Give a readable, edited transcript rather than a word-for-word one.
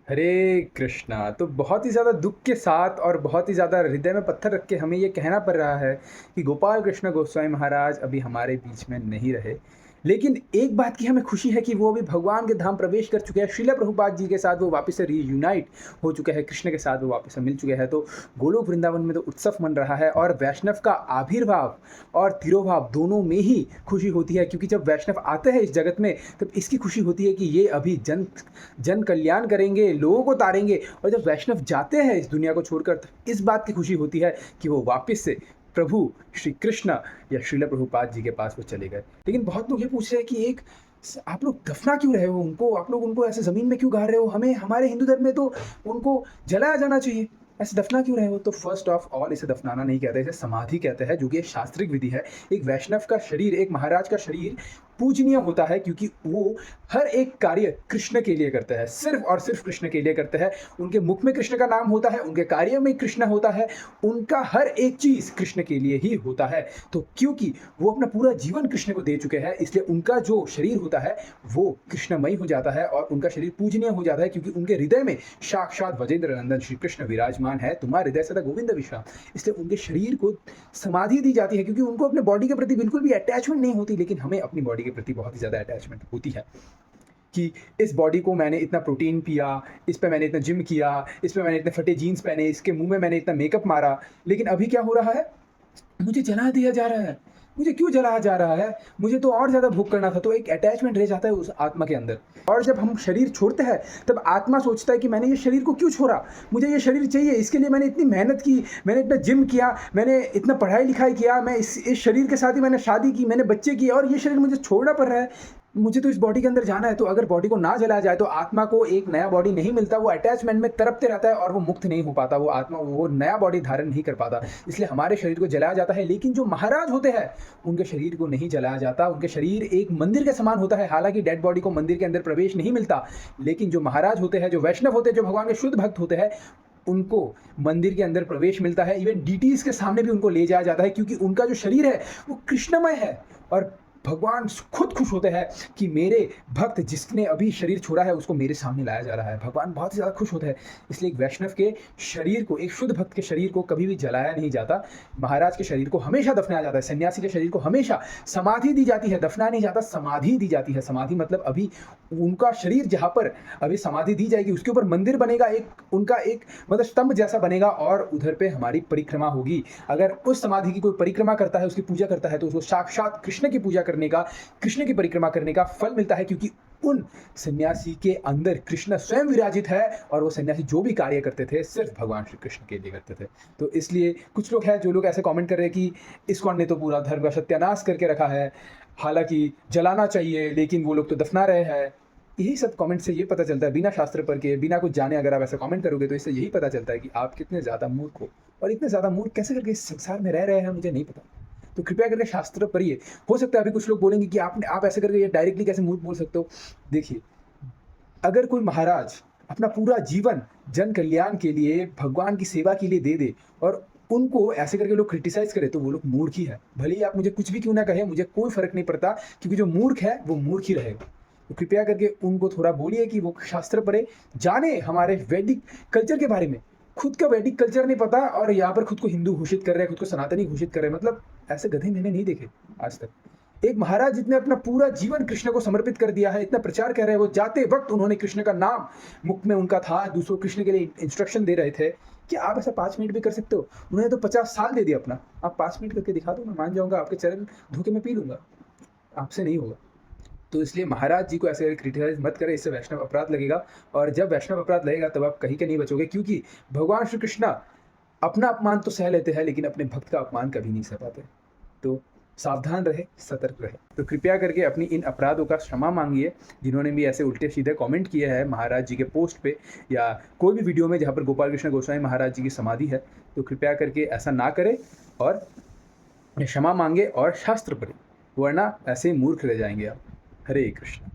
हरे कृष्णा। तो बहुत ही ज़्यादा दुःख के साथ और बहुत ही ज़्यादा हृदय में पत्थर रख के हमें ये कहना पड़ रहा है कि गोपाल कृष्ण गोस्वामी महाराज अभी हमारे बीच में नहीं रहे। लेकिन एक बात की हमें खुशी है कि वो अभी भगवान के धाम प्रवेश कर चुके हैं। श्रील प्रभुपाद जी के साथ वो वापस से रीयूनाइट हो चुके हैं, कृष्ण के साथ वो वापस से मिल चुके हैं। तो गोलोक वृंदावन में तो उत्सव मन रहा है और वैष्णव का आविर्भाव और तिरोभाव दोनों में ही खुशी होती है, क्योंकि जब वैष्णव आते हैं इस जगत में तब इसकी खुशी होती है कि ये अभी जन जन कल्याण करेंगे, लोगों को तारेंगे। और जब वैष्णव जाते हैं इस दुनिया को छोड़कर तो इस बात की खुशी होती है कि वो वापस से प्रभु श्री कृष्ण या श्रील प्रभुपाद जी के पास वो चले गए। लेकिन बहुत लोग ये पूछ रहे हैं कि एक आप लोग दफना क्यों रहे हो उनको, आप लोग उनको ऐसे ज़मीन में क्यों गाड़ रहे हो? हमें हमारे हिंदू धर्म में तो उनको जलाया जाना चाहिए, ऐसे दफना क्यों रहे हो? तो फर्स्ट ऑफ ऑल इसे दफनाना नहीं कहते, इसे समाधि कहते हैं, जो कि एक शास्त्रिक विधि है। एक वैष्णव का शरीर, एक महाराज का शरीर पूजनीय होता है क्योंकि वो हर एक कार्य कृष्ण के लिए करते हैं, सिर्फ और सिर्फ कृष्ण के लिए करते हैं। उनके मुख में कृष्ण का नाम होता है, उनके कार्य में कृष्ण होता है, उनका हर एक चीज़ कृष्ण के लिए ही होता है। तो क्योंकि वो अपना पूरा जीवन कृष्ण को दे चुके हैं, इसलिए उनका जो शरीर होता है वो कृष्णमय हो जाता है और उनका शरीर पूजनीय हो जाता है, क्योंकि उनके हृदय में साक्षात वजेंद्र नंदन श्री कृष्ण विराजमान है। तुम्हारे हृदय सदा गोविंद विश्राम। इसलिए उनके शरीर को समाधि दी जाती है, क्योंकि उनको अपने बॉडी के प्रति बिल्कुल भी अटैचमेंट नहीं होती। लेकिन हमें अपनी बॉडी के प्रति बहुत ही ज़्यादा अटैचमेंट होती है कि इस बॉडी को मैंने इतना प्रोटीन पिया, इस पे मैंने इतना जिम किया, इस पे मैंने इतने फटे जीन्स पहने, इसके मुंह में मैंने इतना मेकअप मारा। लेकिन अभी क्या हो रहा है? मुझे जला दिया जा रहा है। मुझे क्यों जलाया जा रहा है? मुझे तो और ज़्यादा भोग करना था। तो एक अटैचमेंट रह जाता है उस आत्मा के अंदर। और जब हम शरीर छोड़ते हैं तब आत्मा सोचता है कि मैंने ये शरीर को क्यों छोड़ा? मुझे ये शरीर चाहिए, इसके लिए मैंने इतनी मेहनत की, मैंने इतना जिम किया, मैंने इतना पढ़ाई लिखाई किया, मैं इस शरीर के साथ ही मैंने शादी की, मैंने बच्चे किए, और ये शरीर मुझे छोड़ना पड़ रहा है। मुझे तो इस बॉडी के अंदर जाना है। तो अगर बॉडी को ना जलाया जाए तो आत्मा को एक नया बॉडी नहीं मिलता, वो अटैचमेंट में तड़पते रहता है और वो मुक्त नहीं हो पाता, वो आत्मा वो नया बॉडी धारण नहीं कर पाता। इसलिए हमारे शरीर को जलाया जाता है। लेकिन जो महाराज होते हैं उनके शरीर को नहीं जलाया जाता। उनके शरीर एक मंदिर के समान होता है। हालांकि डेड बॉडी को मंदिर के अंदर प्रवेश नहीं मिलता, लेकिन जो महाराज होते हैं, जो वैष्णव होते हैं, जो भगवान के शुद्ध भक्त होते हैं, उनको मंदिर के अंदर प्रवेश मिलता है। इवन डीटीज के सामने भी उनको ले जाया जाता है, क्योंकि उनका जो शरीर है वो कृष्णमय है। और भगवान खुद खुश होते हैं कि मेरे भक्त जिसने अभी शरीर छोड़ा है उसको मेरे सामने लाया जा रहा है। भगवान बहुत ही ज़्यादा खुश होते हैं। इसलिए एक वैष्णव के शरीर को, एक शुद्ध भक्त के शरीर को कभी भी जलाया नहीं जाता। महाराज के शरीर को हमेशा दफनाया जाता है। सन्यासी के शरीर को हमेशा समाधि दी जाती है, दफनाया नहीं जाता, समाधि दी जाती है। समाधि मतलब अभी उनका शरीर जहाँ पर अभी समाधि दी जाएगी उसके ऊपर मंदिर बनेगा, एक उनका एक मतलब स्तंभ जैसा बनेगा, और उधर पे हमारी परिक्रमा होगी। अगर उस समाधि की कोई परिक्रमा करता है, उसकी पूजा करता है, तो उसको साक्षात कृष्ण की पूजा करने का, कृष्ण की परिक्रमा करने का फल मिलता है, क्योंकि उन सन्यासी के अंदर कृष्ण स्वयं विराजित है। और वो सन्यासी जो भी कार्य करते थे सिर्फ भगवान श्री कृष्ण के लिए करते थे। तो इसलिए कुछ लोग हैं जो लोग ऐसे कमेंट कर रहे हैं कि इस्कॉन ने तो पूरा धर्म का सत्यानाश करके रखा है, हालांकि जलाना चाहिए, लेकिन वो लोग तो दफना रहे हैं। यही सब कमेंट से ये पता चलता है, बिना शास्त्र पढ़ के, बिना कुछ जाने अगर आप ऐसा कमेंट करोगे तो इससे यही पता चलता है कि आप कितने ज़्यादा मूर्ख हो। और इतने ज़्यादा मूर्ख कैसे करके इस संसार में रह रहे हैं मुझे नहीं पता। तो कृपया करके शास्त्र पढ़िए। हो सकता है अभी कुछ लोग बोलेंगे कि आप ऐसे करके ये डायरेक्टली कैसे मूर्ख बोल सकते हो। देखिए, अगर कोई महाराज अपना पूरा जीवन जन कल्याण के लिए, भगवान की सेवा के लिए दे दे, और उनको ऐसे करके लोग क्रिटिसाइज करे, तो वो लोग मूर्ख ही है। भले ही आप मुझे कुछ भी क्यों ना कहें, मुझे कोई फर्क नहीं पड़ता, क्योंकि जो मूर्ख है वो मूर्ख ही रहेगा। तो कृपया करके उनको थोड़ा बोलिए कि वो शास्त्र पढ़े, जाने हमारे वैदिक कल्चर के बारे में। खुद का वैदिक कल्चर नहीं पता और यहाँ पर खुद को हिंदू घोषित कर रहे हैं, खुद को सनातनी घोषित कर रहे हैं। मतलब ऐसे गधे मैंने नहीं देखे आज तक। एक महाराज जितने अपना पूरा जीवन कृष्ण को समर्पित कर दिया है, इतना प्रचार कर रहे हैं, वो जाते वक्त उन्होंने कृष्ण का नाम मुख में उनका था, दूसरों कृष्ण के लिए इंस्ट्रक्शन दे रहे थे कि आप ऐसा 5 मिनट भी कर सकते हो। उन्होंने तो 50 साल दे दिया अपना। आप 5 मिनट करके दिखा दो, मैं मान जाऊंगा, आपके चरण धोखे में पी लूंगा, आपसे नहीं होगा। तो इसलिए महाराज जी को ऐसे क्रिटिसाइज मत करें, इससे वैष्णव अपराध लगेगा। और जब वैष्णव अपराध लगेगा तब आप कहीं के नहीं बचोगे, क्योंकि भगवान श्री कृष्ण अपना अपमान तो सह लेते हैं, लेकिन अपने भक्त का अपमान कभी नहीं सह पाते। तो सावधान रहे, सतर्क रहे। तो कृपया करके अपनी इन अपराधों का क्षमा मांगिए। जिन्होंने भी ऐसे उल्टे सीधे कमेंट किए हैं महाराज जी के पोस्ट पे या कोई भी वीडियो में जहाँ पर गोपाल कृष्ण गोस्वामी महाराज जी की समाधि है, तो कृपया करके ऐसा ना करें और क्षमा मांगे और शास्त्र पढ़ें, वरना ऐसे ही मूर्ख रह जाएंगे आप। हरे कृष्ण।